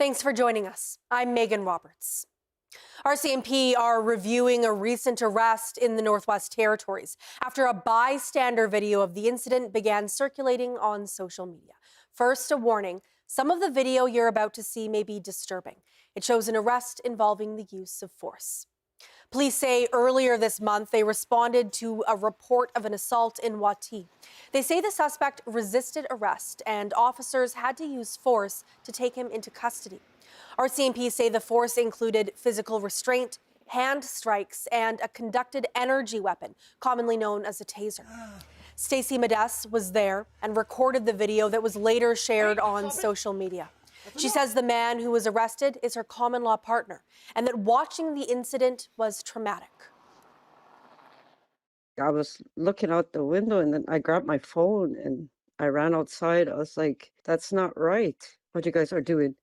Thanks for joining us. I'm Megan Roberts. RCMP are reviewing a recent arrest in the Northwest Territories after a bystander video of the incident began circulating on social media. First, a warning. Some of the video you're about to see may be disturbing. It shows an arrest involving the use of force. Police say earlier this month they responded to a report of an assault in Wekweèti. They say the suspect resisted arrest and officers had to use force to take him into custody. RCMP say the force included physical restraint, hand strikes, and a conducted energy weapon, commonly known as a taser. Stacey Modeste was there and recorded the video that was later shared on social media. She says the man who was arrested is her common-law partner and that watching the incident was traumatic. I was looking out the window and then I grabbed my phone and I ran outside. I was like, that's not right, what you guys are doing.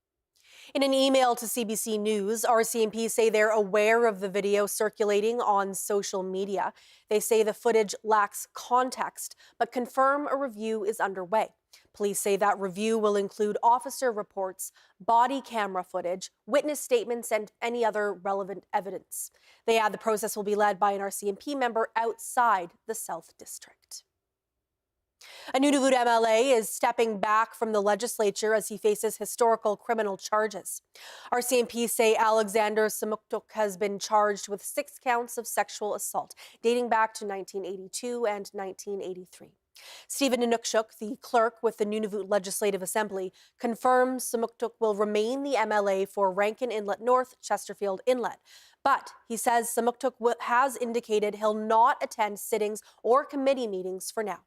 In an email to CBC News, RCMP say they're aware of the video circulating on social media. They say the footage lacks context, but confirm a review is underway. Police say that review will include officer reports, body camera footage, witness statements, and any other relevant evidence. They add the process will be led by an RCMP member outside the South District. A Nunavut MLA is stepping back from the legislature as he faces historical criminal charges. RCMP say Alexander Samuktuk has been charged with 6 counts of sexual assault dating back to 1982 and 1983. Stephen Inukshuk, the clerk with the Nunavut Legislative Assembly, confirms Samuktuk will remain the MLA for Rankin Inlet North, Chesterfield Inlet. But he says Samuktuk has indicated he'll not attend sittings or committee meetings for now.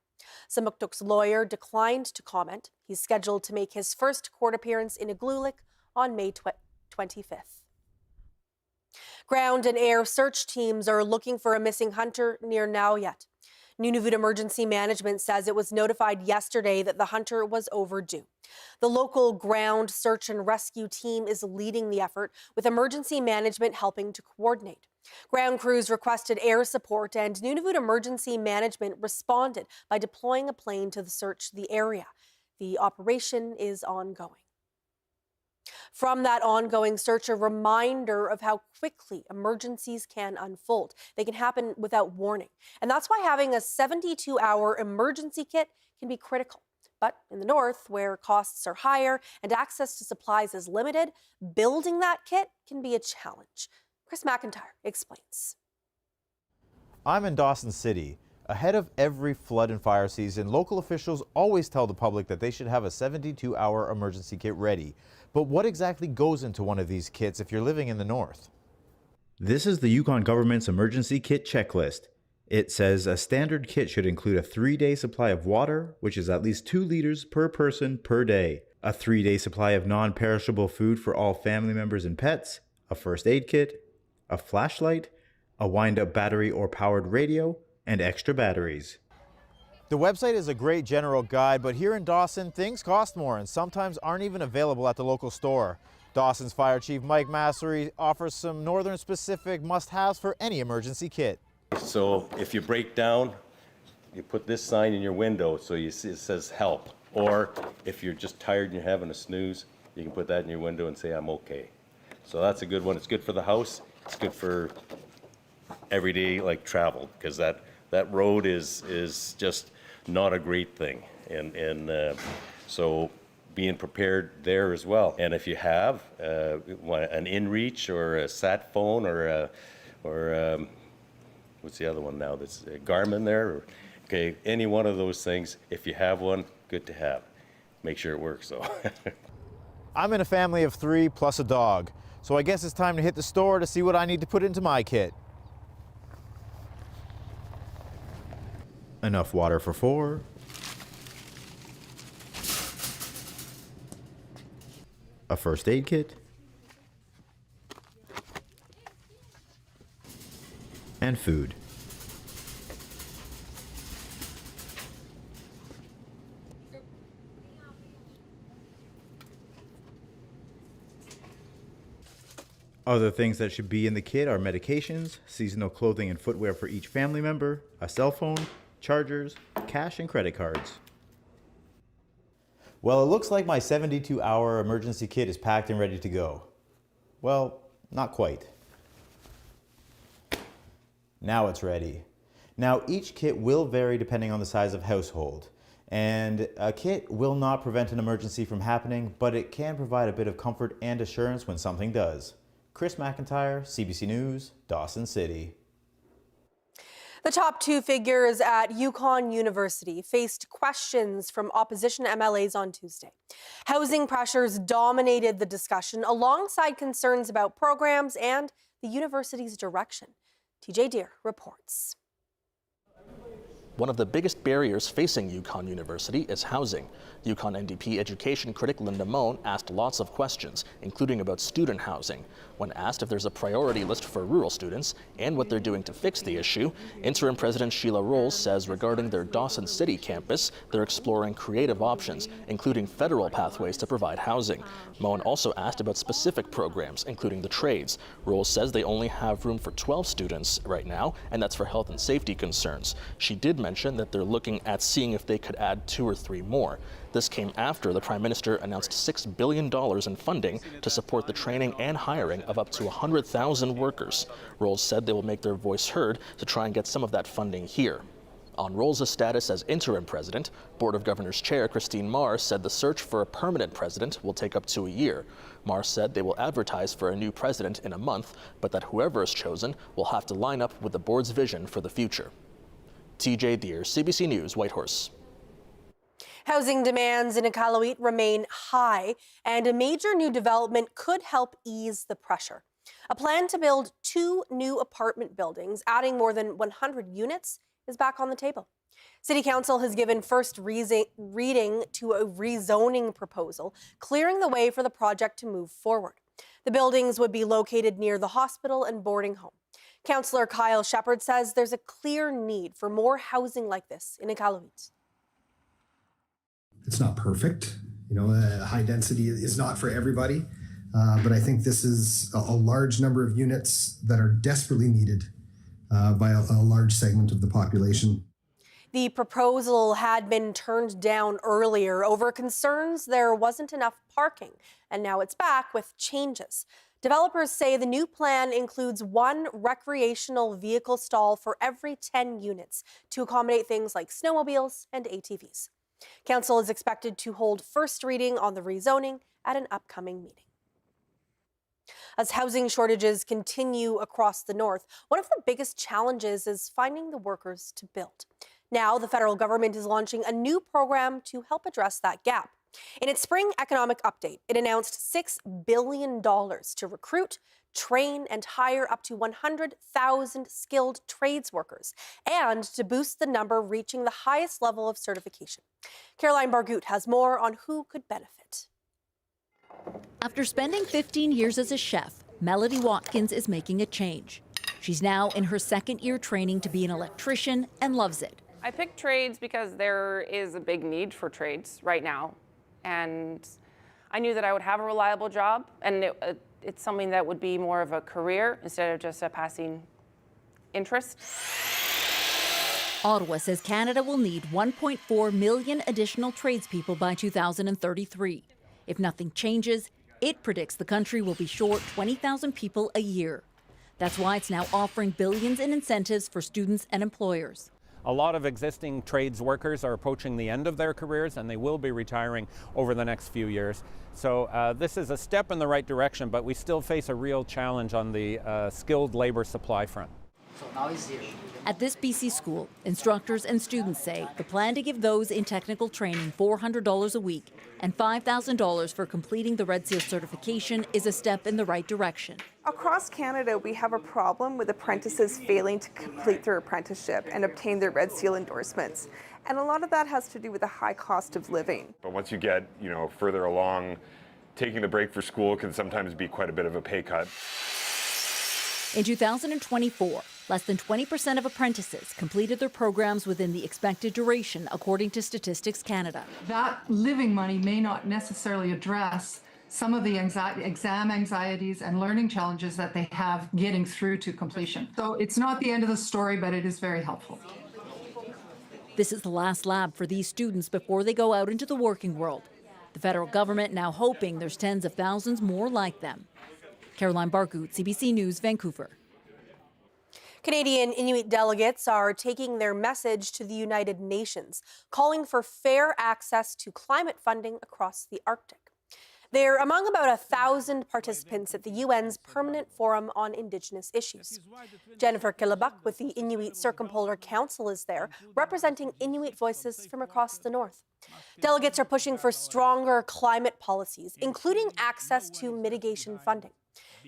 Samuktuk's lawyer declined to comment. He's scheduled to make his first court appearance in Iqaluit on May 25th. Ground and air search teams are looking for a missing hunter near Iqaluit. Nunavut Emergency Management says it was notified yesterday that the hunter was overdue. The local ground search and rescue team is leading the effort, with emergency management helping to coordinate. Ground crews requested air support, and Nunavut Emergency Management responded by deploying a plane to search the area. The operation is ongoing. From that ongoing search, a reminder of how quickly emergencies can unfold. They can happen without warning. And that's why having a 72-hour emergency kit can be critical. But in the north, where costs are higher and access to supplies is limited, building that kit can be a challenge. Chris McIntyre explains. I'm in Dawson City. Ahead of every flood and fire season, local officials always tell the public that they should have a 72-hour emergency kit ready. But what exactly goes into one of these kits if you're living in the north? This is the Yukon government's emergency kit checklist. It says a standard kit should include a 3-day supply of water, which is at least 2 liters per person per day, a 3-day supply of non-perishable food for all family members and pets, a first aid kit, a flashlight, a wind-up battery or powered radio, and extra batteries. The website is a great general guide, but here in Dawson, things cost more and sometimes aren't even available at the local store. Dawson's Fire Chief Mike Massery offers some northern-specific must-haves for any emergency kit. So if you break down, you put this sign in your window so you see it says help. Or if you're just tired and you're having a snooze, you can put that in your window and say I'm okay. So that's a good one. It's good for the house. It's good for everyday like travel, because that road is just not a great thing, and so being prepared there as well. And if you have an InReach or a sat phone or what's the other one now that's a Garmin there, okay, any one of those things, if you have one, good to have. Make sure it works though. I'm in a family of 3 plus a dog, so I guess it's time to hit the store to see what I need to put into my kit. Enough water for 4. A first aid kit. And food. Other things that should be in the kit are medications, seasonal clothing and footwear for each family member, a cell phone, chargers, cash and credit cards. Well, it looks like my 72-hour emergency kit is packed and ready to go. Well, not quite. Now it's ready. Now each kit will vary depending on the size of household. And a kit will not prevent an emergency from happening, but it can provide a bit of comfort and assurance when something does. Chris McIntyre, CBC News, Dawson City. The top two figures at Yukon University faced questions from opposition MLAs on Tuesday. Housing pressures dominated the discussion alongside concerns about programs and the university's direction. TJ Deer reports. One of the biggest barriers facing Yukon University is housing. Yukon NDP education critic Linda Moan asked lots of questions, including about student housing. When asked if there's a priority list for rural students and what they're doing to fix the issue, Interim President Sheila Rolls says regarding their Dawson City campus, they're exploring creative options, including federal pathways to provide housing. Moan also asked about specific programs, including the trades. Rolls says they only have room for 12 students right now, and that's for health and safety concerns. She did mention that they're looking at seeing if they could add 2 or 3 more. This came after the Prime Minister announced $6 billion in funding to support the training and hiring of up to 100,000 workers. Rolls said they will make their voice heard to try and get some of that funding here. On Rolls' status as interim president, Board of Governors Chair Christine Marr said the search for a permanent president will take up to a year. Marr said they will advertise for a new president in a month, but that whoever is chosen will have to line up with the board's vision for the future. TJ Deer, CBC News, Whitehorse. Housing demands in Iqaluit remain high, and a major new development could help ease the pressure. A plan to build 2 new apartment buildings, adding more than 100 units, is back on the table. City Council has given first reading to a rezoning proposal, clearing the way for the project to move forward. The buildings would be located near the hospital and boarding home. Councillor Kyle Shepherd says there's a clear need for more housing like this in Iqaluit. It's not perfect. High density is not for everybody, but I think this is a large number of units that are desperately needed by a large segment of the population. The proposal had been turned down earlier over concerns there wasn't enough parking, and now it's back with changes. Developers say the new plan includes 1 recreational vehicle stall for every 10 units to accommodate things like snowmobiles and ATVs. Council is expected to hold first reading on the rezoning at an upcoming meeting. As housing shortages continue across the north, one of the biggest challenges is finding the workers to build. Now, the federal government is launching a new program to help address that gap. In its spring economic update, it announced $6 billion to recruit, train, and hire up to 100,000 skilled trades workers, and to boost the number reaching the highest level of certification. Caroline Bargout has more on who could benefit. After spending 15 years as a chef, Melody Watkins is making a change. She's now in her 2nd year training to be an electrician and loves it. I picked trades because there is a big need for trades right now. And I knew that I would have a reliable job, and it's something that would be more of a career instead of just a passing interest. Ottawa says Canada will need 1.4 million additional tradespeople by 2033. If nothing changes, it predicts the country will be short 20,000 people a year. That's why it's now offering billions in incentives for students and employers. A lot of existing trades workers are approaching the end of their careers, and they will be retiring over the next few years. So this is a step in the right direction, but we still face a real challenge on the skilled labor supply front. At this BC school, instructors and students say the plan to give those in technical training $400 a week and $5,000 for completing the Red Seal certification is a step in the right direction. Across Canada, we have a problem with apprentices failing to complete their apprenticeship and obtain their Red Seal endorsements. And a lot of that has to do with the high cost of living. But once you get, further along, taking the break for school can sometimes be quite a bit of a pay cut. In 2024, less than 20% of apprentices completed their programs within the expected duration, according to Statistics Canada. That living money may not necessarily address some of the exam anxieties and learning challenges that they have getting through to completion. So it's not the end of the story, but it is very helpful. This is the last lab for these students before they go out into the working world. The federal government now hoping there's tens of thousands more like them. Caroline Barkoot, CBC News, Vancouver. Canadian Inuit delegates are taking their message to the United Nations, calling for fair access to climate funding across the Arctic. They're among about 1,000 participants at the UN's Permanent Forum on Indigenous Issues. Jennifer Killibuck with the Inuit Circumpolar Council is there, representing Inuit voices from across the north. Delegates are pushing for stronger climate policies, including access to mitigation funding.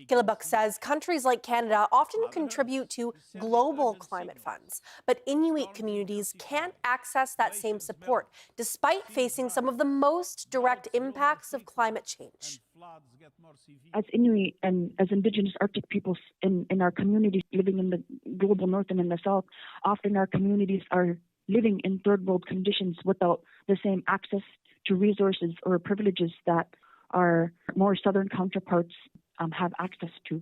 Killibuck says countries like Canada often contribute to global climate funds, but Inuit communities can't access that same support, despite facing some of the most direct impacts of climate change. As Inuit and as Indigenous Arctic peoples in our communities living in the global north and in the south, often our communities are living in third world conditions without the same access to resources or privileges that our more southern counterparts have access to.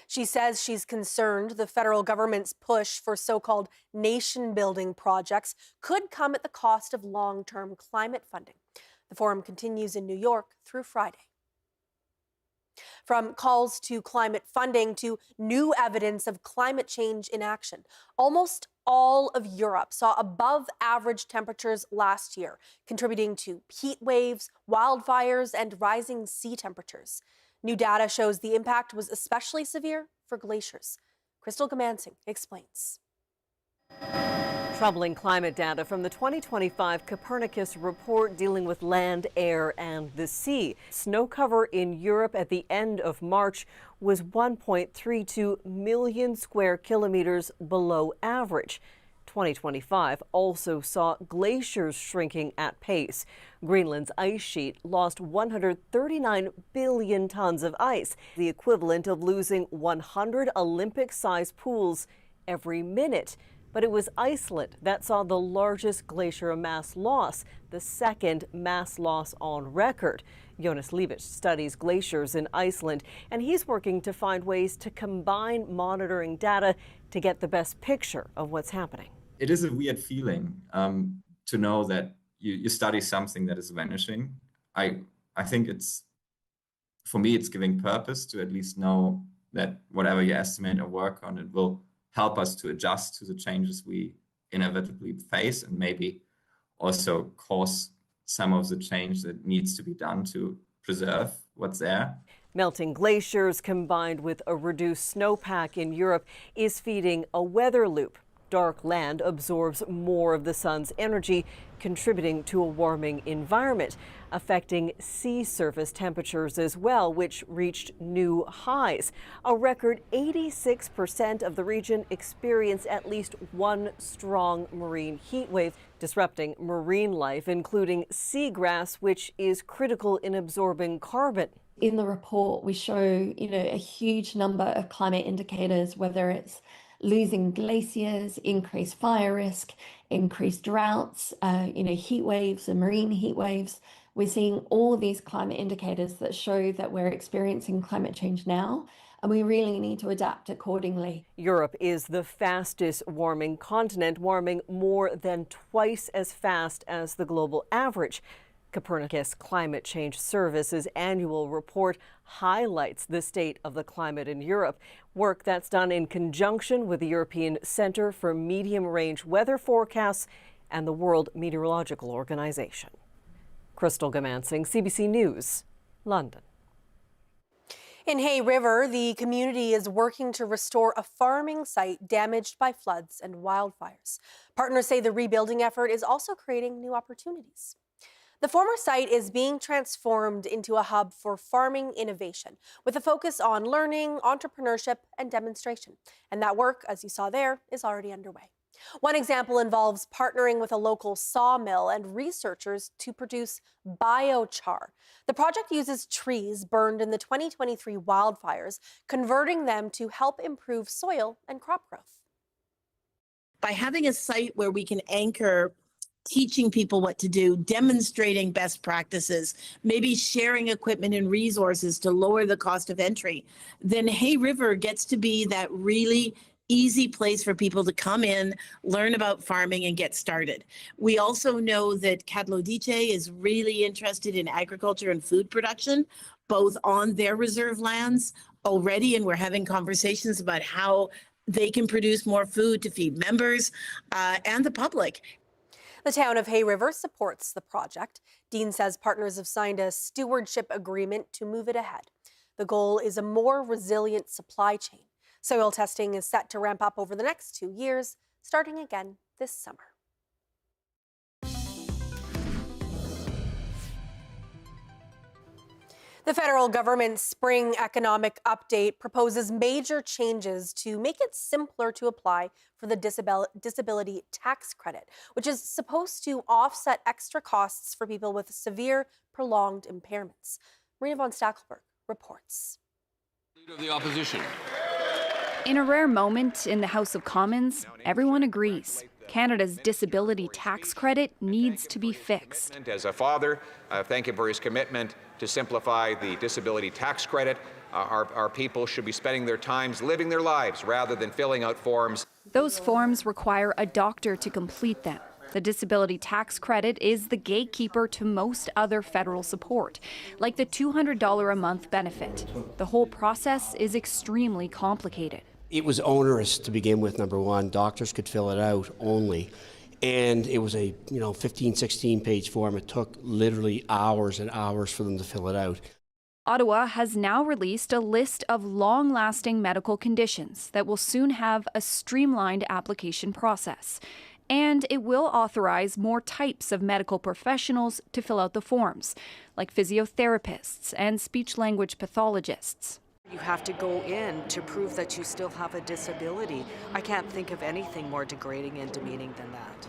She says she's concerned the federal government's push for so-called nation-building projects could come at the cost of long-term climate funding. The forum continues in New York through Friday. From calls to climate funding to new evidence of climate change in action, almost all of Europe saw above-average temperatures last year, contributing to heat waves, wildfires, and rising sea temperatures. New data shows the impact was especially severe for glaciers. Crystal Gamansing explains. Troubling climate data from the 2025 Copernicus report dealing with land, air, and the sea. Snow cover in Europe at the end of March was 1.32 million square kilometers below average. 2025 also saw glaciers shrinking at pace. Greenland's ice sheet lost 139 billion tons of ice, the equivalent of losing 100 Olympic-sized pools every minute. But it was Iceland that saw the largest glacier mass loss, the second mass loss on record. Jonas Liebich studies glaciers in Iceland, and he's working to find ways to combine monitoring data to get the best picture of what's happening. It is a weird feeling to know that you study something that is vanishing. I think for me, it's giving purpose to at least know that whatever you estimate or work on, it will help us to adjust to the changes we inevitably face and maybe also cause some of the change that needs to be done to preserve what's there. Melting glaciers combined with a reduced snowpack in Europe is feeding a weather loop. Dark land absorbs more of the sun's energy, contributing to a warming environment, affecting sea surface temperatures as well, which reached new highs. A record 86% of the region experienced at least one strong marine heat wave, disrupting marine life, including seagrass, which is critical in absorbing carbon. In the report, we show, a huge number of climate indicators, whether it's losing glaciers, increased fire risk, increased droughts, heat waves and marine heat waves. We're seeing all of these climate indicators that show that we're experiencing climate change now, and we really need to adapt accordingly. Europe is the fastest warming continent, warming more than twice as fast as the global average. Copernicus Climate Change Service's annual report highlights the state of the climate in Europe, work that's done in conjunction with the European Centre for Medium-Range Weather Forecasts and the World Meteorological Organization. Crystal Gamansing, CBC News, London. In Hay River, the community is working to restore a farming site damaged by floods and wildfires. Partners say the rebuilding effort is also creating new opportunities. The former site is being transformed into a hub for farming innovation with a focus on learning, entrepreneurship, and demonstration. And that work, as you saw there, is already underway. One example involves partnering with a local sawmill and researchers to produce biochar. The project uses trees burned in the 2023 wildfires, converting them to help improve soil and crop growth. By having a site where we can anchor teaching people what to do, demonstrating best practices, maybe sharing equipment and resources to lower the cost of entry, then Hay River gets to be that really easy place for people to come in, learn about farming, and get started. We also know that Iqaluit is really interested in agriculture and food production, both on their reserve lands already, and we're having conversations about how they can produce more food to feed members and the public. The town of Hay River supports the project. Dean says partners have signed a stewardship agreement to move it ahead. The goal is a more resilient supply chain. Soil testing is set to ramp up over the next 2 years, starting again this summer. The federal government's spring economic update proposes major changes to make it simpler to apply for the disability tax credit, which is supposed to offset extra costs for people with severe, prolonged impairments. Marina von Stackelberg reports. Leader of the opposition. In a rare moment in the House of Commons, everyone agrees Canada's disability tax credit needs to be fixed. As a father, thank him for his commitment to simplify the disability tax credit. Our people should be spending their times living their lives rather than filling out forms. Those forms require a doctor to complete them. The disability tax credit is the gatekeeper to most other federal support, like the $200 a month benefit. The whole process is extremely complicated. It was onerous to begin with, number one. Doctors could fill it out only. And it was a 15, 16-page form. It took literally hours and hours for them to fill it out. Ottawa has now released a list of long-lasting medical conditions that will soon have a streamlined application process. And it will authorize more types of medical professionals to fill out the forms, like physiotherapists and speech-language pathologists. You have to go in to prove that you still have a disability. I can't think of anything more degrading and demeaning than that.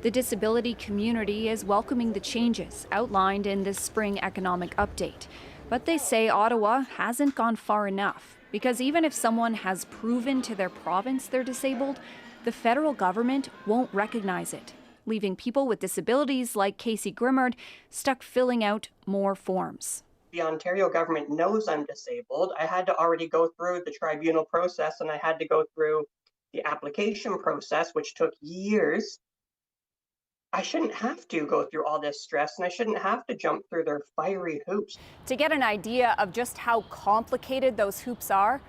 The disability community is welcoming the changes outlined in this spring economic update. But they say Ottawa hasn't gone far enough, because even if someone has proven to their province they're disabled, the federal government won't recognize it, leaving people with disabilities like Casey Grimmard stuck filling out more forms. The Ontario government knows I'm disabled. I had to already go through the tribunal process, and I had to go through the application process, which took years. I shouldn't have to go through all this stress, and I shouldn't have to jump through their fiery hoops. To get an idea of just how complicated those hoops are,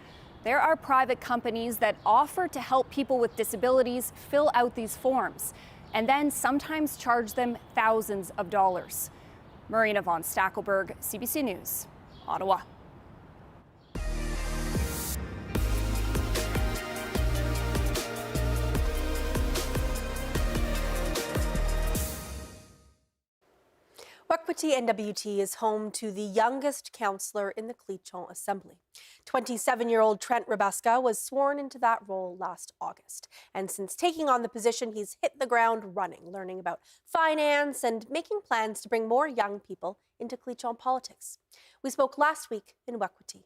there are private companies that offer to help people with disabilities fill out these forms, and then sometimes charge them thousands of dollars. Marina von Stackelberg, CBC News, Ottawa. Wekweèti NWT is home to the youngest councillor in the Cleachon Assembly. 27-year-old Trent Rebeska was sworn into that role last August. And since taking on the position, he's hit the ground running, learning about finance and making plans to bring more young people into Cleachon politics. We spoke last week in Wekweèti.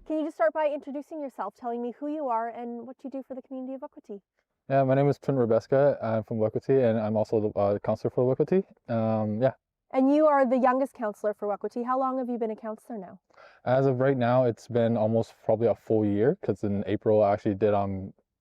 Can you just start by introducing yourself, telling me who you are and what you do for the community of Wekweèti? Yeah, my name is Trent Rebeska. I'm from Wekweèti, and I'm also the councillor for Wekweèti. Yeah. And you are the youngest councillor for Wekweèti. How long have you been a councillor now? As of right now, it's been almost probably a full year, because in April I actually did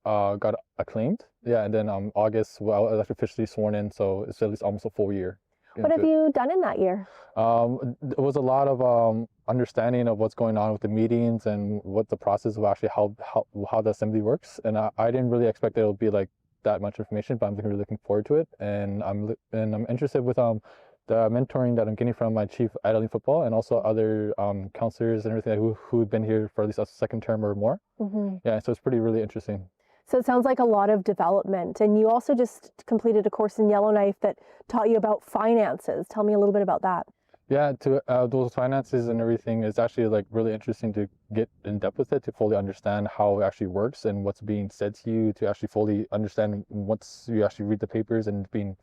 got acclaimed. Yeah, and then August, well, I was actually officially sworn in, so it's at least almost a full year. What have you done in that year? It was a lot of understanding of what's going on with the meetings and what the process of actually how the assembly works. And I didn't really expect that it would be like that much information, but I'm really looking forward to it. And I'm interested with the mentoring that I'm getting from my chief Iqaluit football and also other councillors and everything who've been here for at least a second term or more. Mm-hmm. Yeah, so it's really interesting. So it sounds like a lot of development. And you also just completed a course in Yellowknife that taught you about finances. Tell me a little bit about that. Yeah, those finances and everything is actually like really interesting to get in depth with it, to fully understand how it actually works and what's being said to you, to actually fully understand once you actually read the papers and being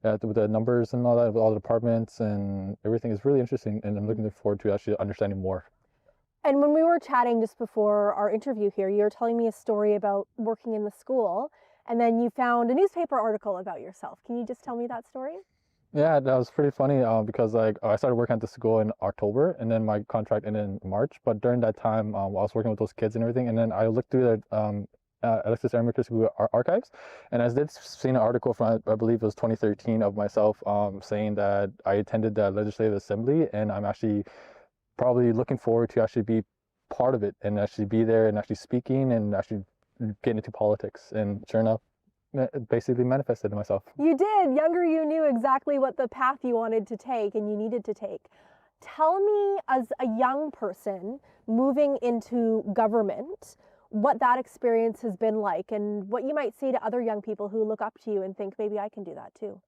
with the numbers and all that, with all the departments and everything is really interesting. And I'm looking forward to actually understanding more. And when we were chatting just before our interview here, you were telling me a story about working in the school, and then you found a newspaper article about yourself. Can you just tell me that story? Yeah, that was pretty funny because like I started working at the school in October and then my contract ended in March. But during that time, I was working with those kids and everything. And then I looked through the Alexis Ermiker School archives, and I did see an article from I believe it was 2013 of myself saying that I attended the Legislative Assembly, and I'm actually probably looking forward to actually be part of it and actually be there and actually speaking and actually get into politics. And sure enough, basically manifested myself. You did. Younger you knew exactly what the path you wanted to take and you needed to take. Tell me, as a young person moving into government, what that experience has been like and what you might say to other young people who look up to you and think maybe I can do that too.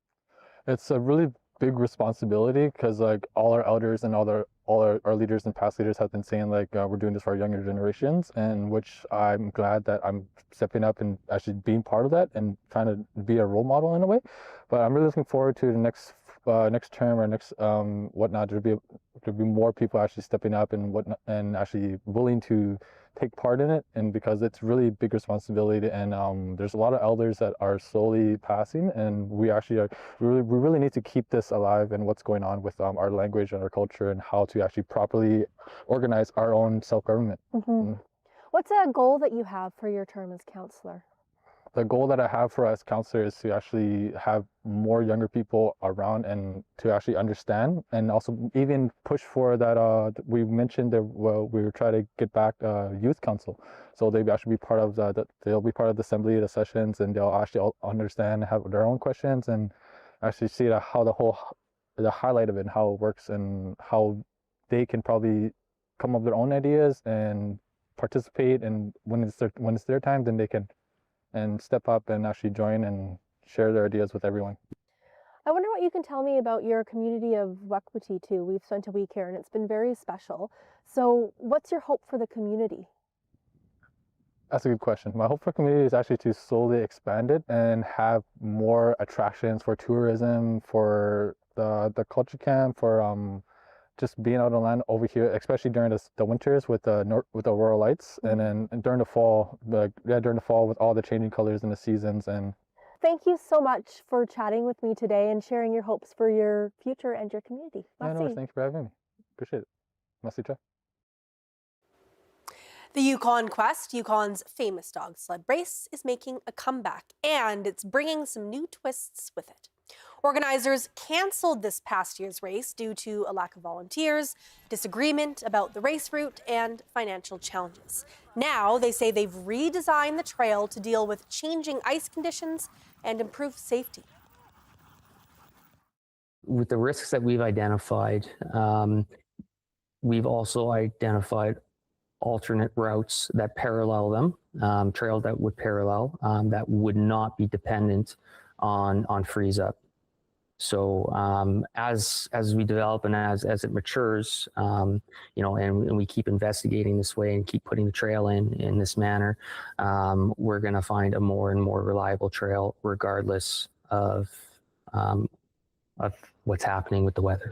It's a really big responsibility because like all our elders and all our leaders and past leaders have been saying like we're doing this for our younger generations, and which I'm glad that I'm stepping up and actually being part of that and trying to be a role model in a way. But I'm really looking forward to the next term or next whatnot. There'll be more people actually stepping up and whatnot and actually willing to take part in it, and because it's really big responsibility, and there's a lot of elders that are slowly passing, and we really need to keep this alive and what's going on with our language and our culture and how to actually properly organize our own self-government. What's a goal that you have for your term as councillor? The goal that I have for us counselors is to actually have more younger people around and to actually understand, and also even push for that. We mentioned that we were trying to get back youth council, so they'll actually be part of they'll be part of the assembly, the sessions, and they'll actually all understand, have their own questions, and actually see how the highlight of it, and how it works, and how they can probably come up with their own ideas and participate. And when it's their time, then they can and step up and actually join and share their ideas with everyone. I wonder what you can tell me about your community of Wekweèti too. We've spent a week here and it's been very special. So what's your hope for the community? That's a good question. My hope for community is actually to slowly expand it and have more attractions for tourism, for the culture camp, for just being out on land over here, especially during the winters with the aurora lights, and then during the fall, with all the changing colors and the seasons. And thank you so much for chatting with me today and sharing your hopes for your future and your community. Yeah, no, thank you for having me. Appreciate it. Merci. The Yukon Quest, Yukon's famous dog sled race, is making a comeback, and it's bringing some new twists with it. Organizers canceled this past year's race due to a lack of volunteers, disagreement about the race route, and financial challenges. Now they say they've redesigned the trail to deal with changing ice conditions and improve safety. With the risks that we've identified, we've also identified alternate routes that parallel them, trails that would parallel, that would not be dependent on freeze up. So as we develop and as it matures, and we keep investigating this way and keep putting the trail in this manner, we're going to find a more and more reliable trail regardless of what's happening with the weather.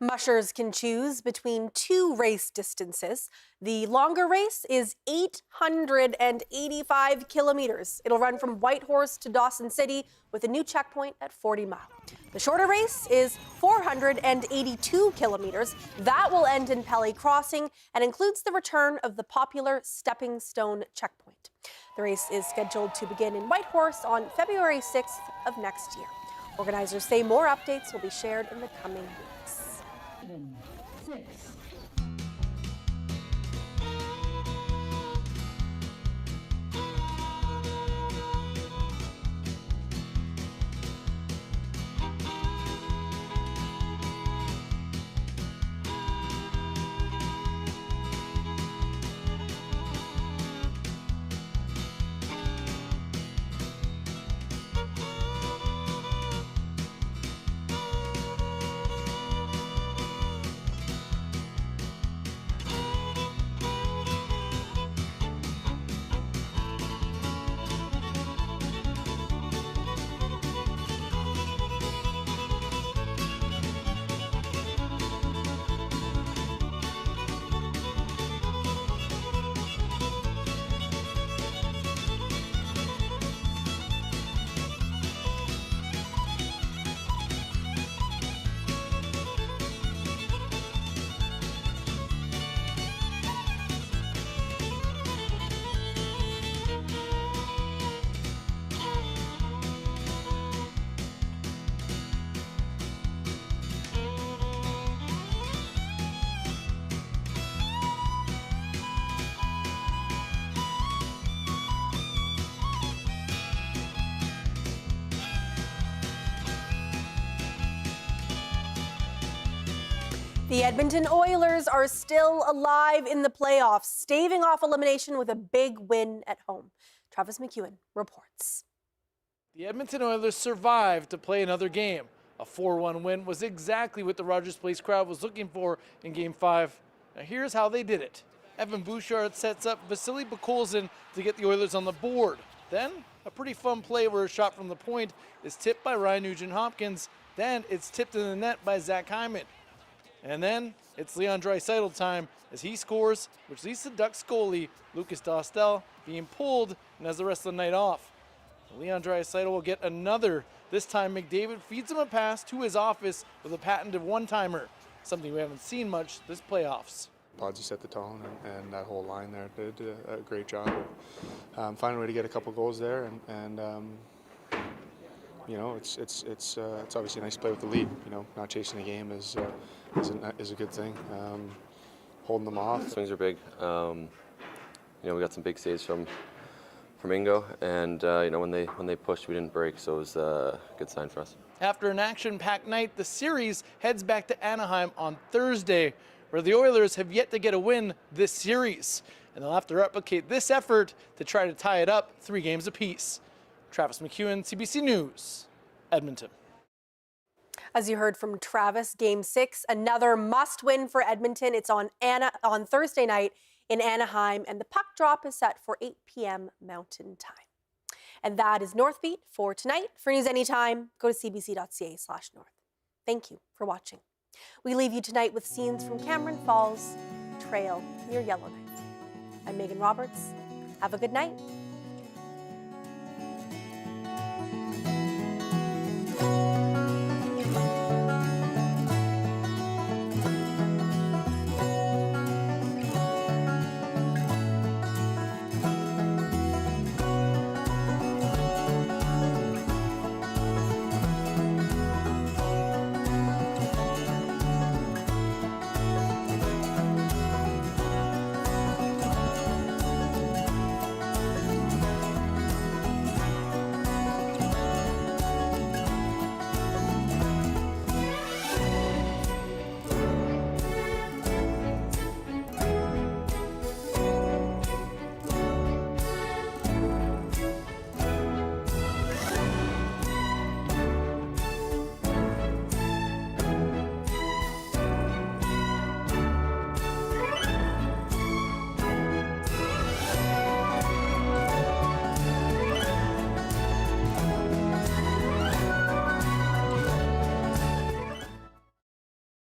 Mushers can choose between two race distances. The longer race is 885 kilometers. It'll run from Whitehorse to Dawson City with a new checkpoint at 40 Mile. The shorter race is 482 kilometers. That will end in Pelly Crossing and includes the return of the popular Stepping Stone checkpoint. The race is scheduled to begin in Whitehorse on February 6th of next year. Organizers say more updates will be shared in the coming weeks. 7, 6. The Edmonton Oilers are still alive in the playoffs, staving off elimination with a big win at home. Travis McEwen reports. The Edmonton Oilers survived to play another game. A 4-1 win was exactly what the Rogers Place crowd was looking for in Game 5. Now here's how they did it. Evan Bouchard sets up Vasily Bukolzin to get the Oilers on the board. Then, a pretty fun play where a shot from the point is tipped by Ryan Nugent-Hopkins. Then it's tipped in the net by Zach Hyman. And then it's Leon Draisaitl time as he scores, which leads to Ducks goalie Lucas Dostal being pulled and has the rest of the night off. Leon Draisaitl will get another. This time McDavid feeds him a pass to his office with a patented one-timer, something we haven't seen much this playoffs. Podsy set the tone, and that whole line there did a great job of finding a way to get a couple goals there, and you know, it's obviously a nice play with the lead. You know, not chasing the game is a good thing. Holding them off. Swings are big. You know, we got some big saves from Ingo, and you know, when they pushed, we didn't break, so it was a good sign for us. After an action-packed night, the series heads back to Anaheim on Thursday, where the Oilers have yet to get a win this series, and they'll have to replicate this effort to try to tie it up 3 games apiece. Travis McEwen, CBC News, Edmonton. As you heard from Travis, Game 6, another must-win for Edmonton. It's on Thursday night in Anaheim, and the puck drop is set for 8 p.m. Mountain Time. And that is Northbeat for tonight. For news anytime, go to cbc.ca/north. Thank you for watching. We leave you tonight with scenes from Cameron Falls Trail near Yellowknife. I'm Megan Roberts. Have a good night.